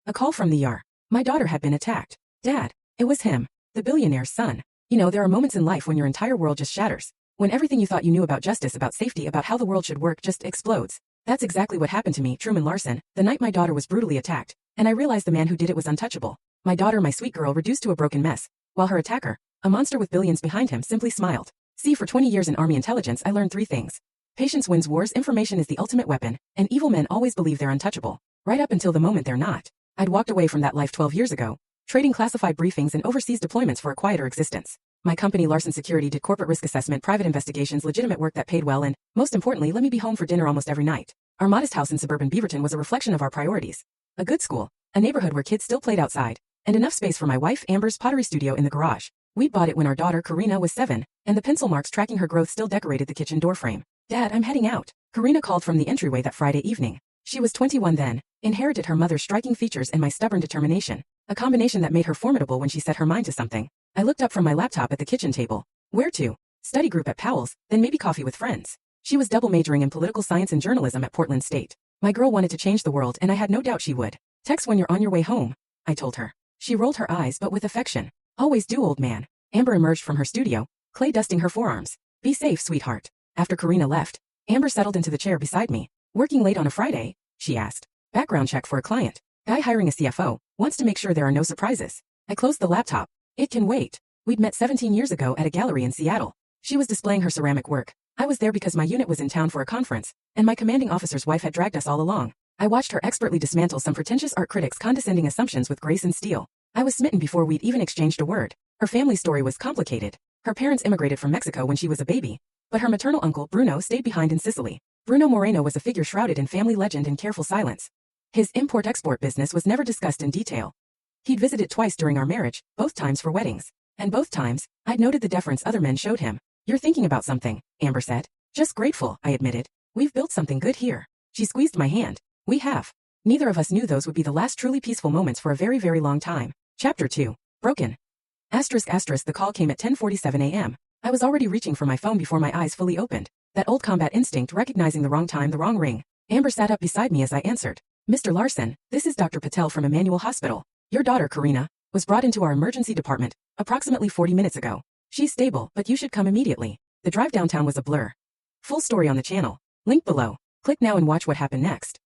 A call from the ER. My daughter had been attacked. Dad. It was him. The billionaire's son. You know, there are moments in life when your entire world just shatters. When everything you thought you knew about justice, about safety, about how the world should work just explodes. That's exactly what happened to me, Truman Larson, the night my daughter was brutally attacked. And I realized the man who did it was untouchable. My daughter, my sweet girl, reduced to a broken mess, while her attacker, a monster with billions behind him, simply smiled. See, for 20 years in Army intelligence, I learned 3 things. Patience wins wars, information is the ultimate weapon, and evil men always believe they're untouchable. Right up until the moment they're not. I'd walked away from that life 12 years ago, trading classified briefings and overseas deployments for a quieter existence. My company, Larson Security, did corporate risk assessment, private investigations, legitimate work that paid well, and, most importantly, let me be home for dinner almost every night. Our modest house in suburban Beaverton was a reflection of our priorities. A good school, a neighborhood where kids still played outside, and enough space for my wife, Amber's pottery studio in the garage. We'd bought it when our daughter, Karina, was 7, and the pencil marks tracking her growth still decorated the kitchen doorframe. Dad, I'm heading out. Karina called from the entryway that Friday evening. She was 21 then, inherited her mother's striking features and my stubborn determination, a combination that made her formidable when she set her mind to something. I looked up from my laptop at the kitchen table. Where to? Study group at Powell's, then maybe coffee with friends. She was double majoring in political science and journalism at Portland State. My girl wanted to change the world, and I had no doubt she would. Text when you're on your way home, I told her. She rolled her eyes, but with affection. Always do, old man. Amber emerged from her studio, clay dusting her forearms. Be safe, sweetheart. After Karina left, Amber settled into the chair beside me. Working late on a Friday? She asked. Background check for a client. Guy hiring a CFO, wants to make sure there are no surprises. I closed the laptop. It can wait. We'd met 17 years ago at a gallery in Seattle. She was displaying her ceramic work. I was there because my unit was in town for a conference, and my commanding officer's wife had dragged us all along. I watched her expertly dismantle some pretentious art critics' condescending assumptions with grace and steel. I was smitten before we'd even exchanged a word. Her family story was complicated. Her parents immigrated from Mexico when she was a baby, but her maternal uncle, Bruno, stayed behind in Sicily. Bruno Moreno was a figure shrouded in family legend and careful silence. His import-export business was never discussed in detail. He'd visited twice during our marriage, both times for weddings. And both times, I'd noted the deference other men showed him. You're thinking about something, Amber said. Just grateful, I admitted. We've built something good here. She squeezed my hand. We have. Neither of us knew those would be the last truly peaceful moments for a very, very long time. Chapter 2. Broken. The call came at 10:47 a.m. I was already reaching for my phone before my eyes fully opened. That old combat instinct recognizing the wrong time, the wrong ring. Amber sat up beside me as I answered. Mr. Larson, this is Dr. Patel from Emmanuel Hospital. Your daughter, Karina, was brought into our emergency department approximately 40 minutes ago. She's stable, but you should come immediately. The drive downtown was a blur. Full story on the channel. Link below. Click now and watch what happened next.